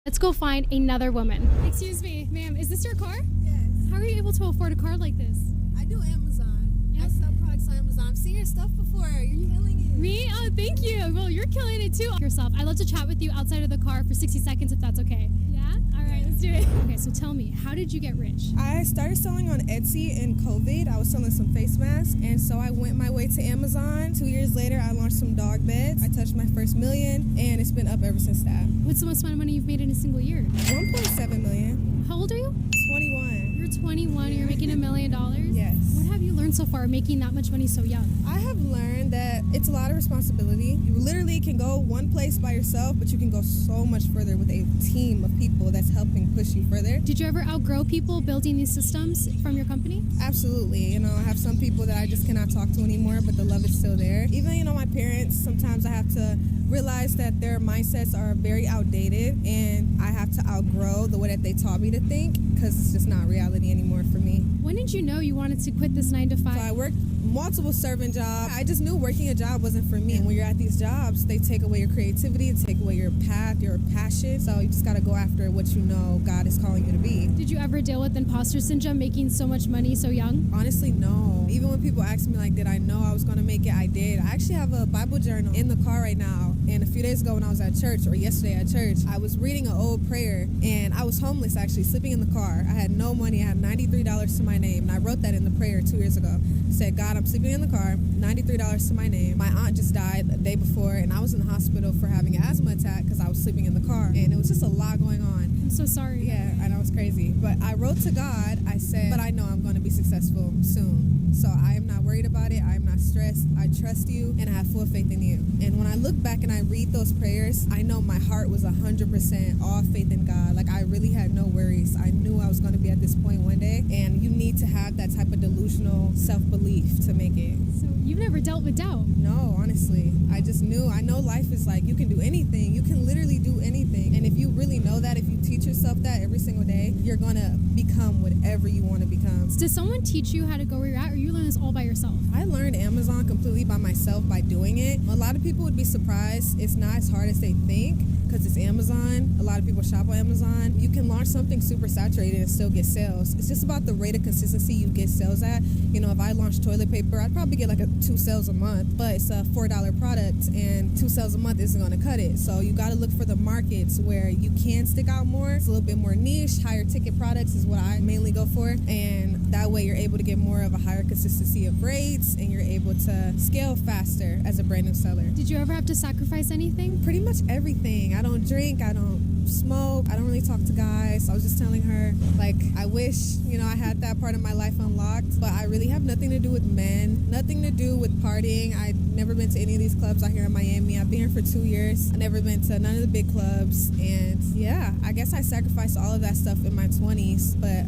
Let's go find another woman. Excuse me, ma'am, is this your car? Yes. How are you able to afford a car like this? I do Amazon. I sell products on Amazon. I've seen your stuff before. You're killing it. Me? Oh, thank you. Well, you're killing it too. Yourself. I'd love to chat with you outside of the car for 60 seconds if that's okay. Yeah? All right, let's do it. Okay, so tell me, how did you get rich? I started selling on Etsy in COVID. I was selling some face masks, and so I went my way to Amazon. 2 years later, I launched some dog beds. I touched my first million, and it's been up ever since that. What's the most amount of money you've made in a single year? 1.7 million. How old are you? 21. You're 21, you're making $1 million? Yes. What have you learned so far making that much money so young? I have learned that it's a lot of responsibility. You literally can go one place by yourself, but you can go so much further with a team of people that's helping push you further. Did you ever outgrow people building these systems from your company? Absolutely. You know, I have some people that I just cannot talk to anymore, but the love is still there. Even, you know, my parents, sometimes I have to realize that their mindsets are very outdated, and I have to outgrow the way that they taught me to think, because it's just not reality anymore for me. When did you know you wanted to quit this 9 to 5? So I worked multiple servant jobs. I just knew working a job wasn't for me. And when you're at these jobs, they take away your creativity, take away your path, your passion. So you just got to go after what you know God is calling you to be. Did you ever deal with imposter syndrome making so much money so young? Honestly, no. Even when people ask me, like, did I know I was going to make it? I did. I actually have a Bible journal in the car right now. And a few days ago when I was at church, or yesterday at church, I was reading an old prayer, and I was homeless, actually, sleeping in the car. I had no money. I had $93 to my name, and I wrote that in the prayer 2 years ago. I said, God, I'm sleeping in the car, $93 to my name. My aunt just died the day before, and I was in the hospital for having an asthma attack because I was sleeping in the car, and it was just a lot going on. I'm so sorry. Yeah, I know, it's crazy. But I wrote to God, I said, but I know I'm going to be successful soon. So I am not worried about it. I am not stressed. I trust you, and I have full faith in you. And when I look back and I read those prayers, I know my heart was 100% all faith in God. Like, I really had no worries. I knew I was going to be at this point one day, and you need to have that type of delusional self-belief to make it. So you've never dealt with doubt? No, honestly. I just knew. I know life is like, you can do anything. You can literally do anything. And if you really know that, if you teach yourself that every single day, you're going to become whatever you want to become. Did someone teach you how to go where you're at, or you learn this all by yourself? I learned Amazon completely by myself by doing it. A lot of people would be surprised. It's not as hard as they think because it's Amazon. A lot of people shop on Amazon. You can launch something super saturated and still get sales. It's just about the rate of consistency you get sales at. You know, if I launched toilet paper, I'd probably get like 2 sales a month, but it's a $4 product and 2 sales a month isn't going to cut it. So you got to look for the markets where you can stick out more. It's a little bit more niche. Higher ticket products is what I mainly go for. And that way you're able to get more of a higher consistency of rates, and you're able to scale faster as a brand new seller. Did you ever have to sacrifice anything? Pretty much everything. I don't drink. I don't smoke. I don't really talk to guys. I was just telling her, like, I wish, you know, I had that part of my life unlocked, but I really have nothing to do with men, nothing to do with partying. I've never been to any of these clubs out here in Miami. I've been here for 2 years. I've never been to none of the big clubs. And yeah, I guess I sacrificed all of that stuff in my 20s, but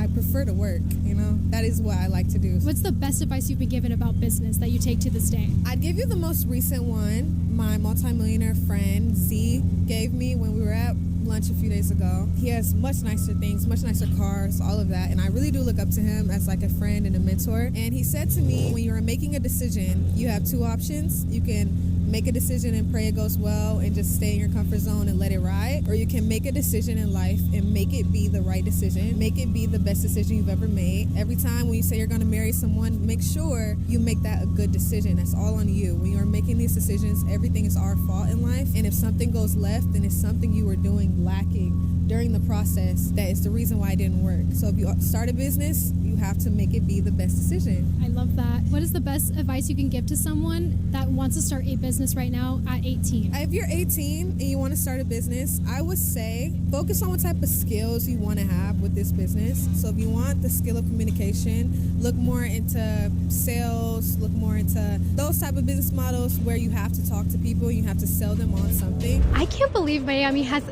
I prefer to work, you know? That is what I like to do. What's the best advice you've been given about business that you take to this day? I'd give you the most recent one. My multimillionaire friend, Z, gave me when we were at lunch a few days ago. He has much nicer things, much nicer cars, all of that. And I really do look up to him as like a friend and a mentor. And he said to me, when you're making a decision, you have 2 options. You can make a decision and pray it goes well and just stay in your comfort zone and let it ride. Or you can make a decision in life and make it be the right decision. Make it be the best decision you've ever made. Every time when you say you're going to marry someone, make sure you make that a good decision. That's all on you. When you're making these decisions, everything is our fault in life. And if something goes left, then it's something you were doing lacking during the process that is the reason why it didn't work. So if you start a business, you have to make it be the best decision. I love that. What is the best advice you can give to someone that wants to start a business right now at 18? If you're 18 and you want to start a business, I would say focus on what type of skills you want to have with this business. So if you want the skill of communication, look more into sales, look more into those type of business models where you have to talk to people, you have to sell them on something. I can't believe Miami has